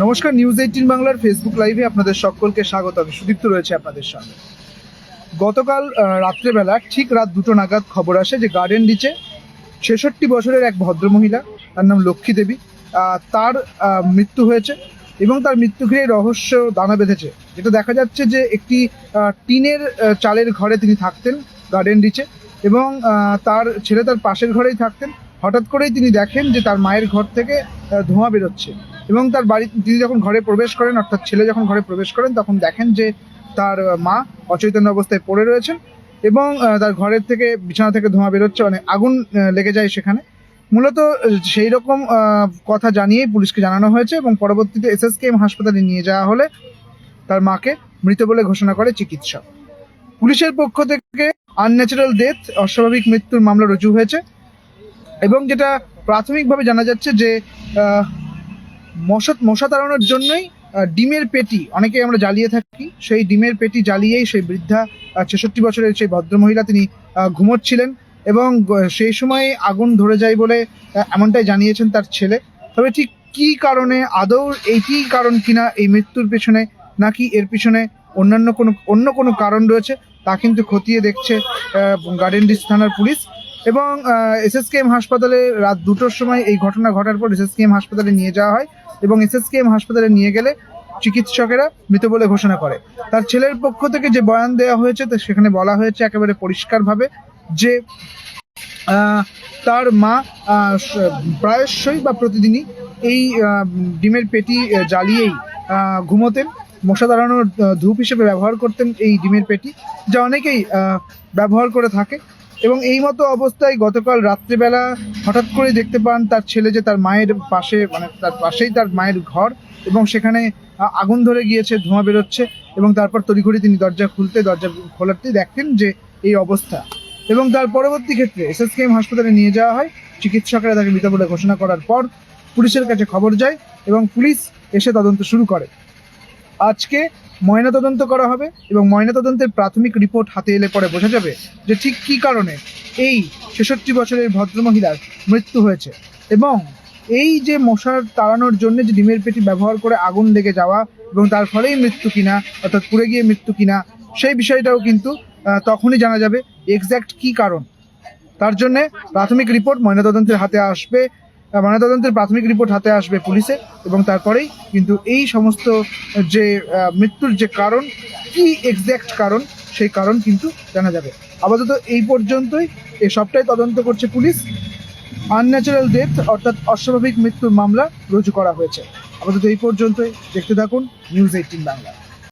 নমস্কার, নিউজ 18 বাংলার ফেসবুক লাইভে আপনাদের সকলকে স্বাগত। আমি সুদীপ্ত রয়েছে আপনাদের সঙ্গে। গতকাল রাত্রেবেলা ঠিক রাত 2টো নাগাদ খবর আসে যে গার্ডেন রিচে 66 বছরের এক ভদ্রমহিলা, তার নাম লক্ষ্মী দেবী, তার মৃত্যু হয়েছে এবং তার মৃত্যু ঘিরে রহস্য দানা বেঁধেছে। যেটা দেখা যাচ্ছে যে একটি টিনের চালের ঘরে তিনি থাকতেন গার্ডেন রিচে, এবং তার ছেলে তার পাশের ঘরেই থাকতেন। হঠাৎ করেই তিনি দেখেন যে তার মায়ের ঘর থেকে ধোঁয়া বেরোচ্ছে, এবং তার বাড়ি তিনি যখন ঘরে প্রবেশ করেন, অর্থাৎ ছেলে যখন ঘরে প্রবেশ করেন, তখন দেখেন যে তার মা অচৈতন্য অবস্থায় পড়ে রয়েছেন এবং তার ঘরের থেকে বিছানা থেকে ধোঁয়া বেরোচ্ছে, মানে আগুন লেগে যায় সেখানে। মূলত সেই রকম কথা জানিয়েই পুলিশকে জানানো হয়েছে এবং পরবর্তীতে SSKM হাসপাতালে নিয়ে যাওয়া হলে তার মাকে মৃত বলে ঘোষণা করে চিকিৎসক। পুলিশের পক্ষ থেকে আনন্যাচারাল ডেথ, অস্বাভাবিক মৃত্যুর মামলা রুজু হয়েছে এবং যেটা প্রাথমিকভাবে জানা যাচ্ছে যে মশা তাড়ানোর জন্যই ডিমের পেটি অনেকেই আমরা জ্বালিয়ে থাকি, সেই ডিমের পেটি জ্বালিয়েই সেই বৃদ্ধা 66 বছরের সেই ভদ্রমহিলা তিনি ঘুমোচ্ছিলেন এবং সেই সময় আগুন ধরে যায় বলে এমনটাই জানিয়েছেন তার ছেলে। তবে ঠিক কী কারণে, আদৌ এইটি কারণ কিনা এই মৃত্যুর পেছনে, নাকি এর পিছনে অন্য কোনো কারণ রয়েছে, তা কিন্তু খতিয়ে দেখছে গার্ডেন রিচ থানার পুলিশ। এবং SSKM হাসপাতালে রাত 2টোর সময় এই ঘটনা ঘটার পর SSKM হাসপাতালে নিয়ে যাওয়া হয় এবং SSKM হাসপাতালে নিয়ে গেলে চিকিৎসকেরা মৃত বলে ঘোষণা করে। তার ছেলের পক্ষ থেকে যে বয়ান দেওয়া হয়েছে সেখানে বলা হয়েছে একেবারে পরিষ্কারভাবে যে তার মা প্রায়শই বা প্রতিদিনই এই ডিমের পেটি জ্বালিয়েই ঘুমোতেন, মশা তাড়ানোর ধূপ হিসেবে ব্যবহার করতেন এই ডিমের পেটি, যা অনেকেই ব্যবহার করে থাকে। এবং এই মতো অবস্থায় গতকাল রাত্রিবেলা হঠাৎ করে দেখতে পান তার ছেলে যে তার মায়ের পাশে, মানে তার পাশেই তার মায়ের ঘর, এবং সেখানে আগুন ধরে গিয়েছে, ধোঁয়া বেরোচ্ছে, এবং তারপর তড়িঘড়ি তিনি দরজা খোলাতেই দেখেন যে এই অবস্থা। এবং তার পরবর্তী ক্ষেত্রে SSKM হাসপাতালে নিয়ে যাওয়া হয়। চিকিৎসকেরা তাকে মৃত বলে ঘোষণা করার পর পুলিশের কাছে খবর যায় এবং পুলিশ এসে তদন্ত শুরু করে। আজকে ময়নাতদন্ত করা হবে এবং ময়নাতদন্তের প্রাথমিক রিপোর্ট হাতে এলে পরে বোঝা যাবে যে ঠিক কী কারণে এই 66 বছরের ভদ্রমহিলার মৃত্যু হয়েছে, এবং এই যে মশার তাড়ানোর জন্য যে ডিমের পেটি ব্যবহার করে আগুন লেগে যাওয়া এবং তার ফলেই মৃত্যু কিনা, অর্থাৎ পুড়ে গিয়ে মৃত্যু কিনা, সেই বিষয়টাও কিন্তু তখনই জানা যাবে এক্স্যাক্ট কী কারণ। তার জন্যে প্রাথমিক রিপোর্ট ময়নাতদন্তের প্রাথমিক রিপোর্ট হাতে আসবে পুলিশে, এবং তারপরেই কিন্তু এই সমস্ত যে মৃত্যুর যে কারণ, কি এক্স্যাক্ট কারণ, সেই কারণ কিন্তু জানা যাবে। আপাতত এই পর্যন্তই, সবটাই তদন্ত করছে পুলিশ। আনন্যাচারাল ডেথ অর্থাৎ অস্বাভাবিক মৃত্যুর মামলা রুজু করা হয়েছে। আপাতত এই পর্যন্তই। দেখতে থাকুন নিউজ 18 বাংলা।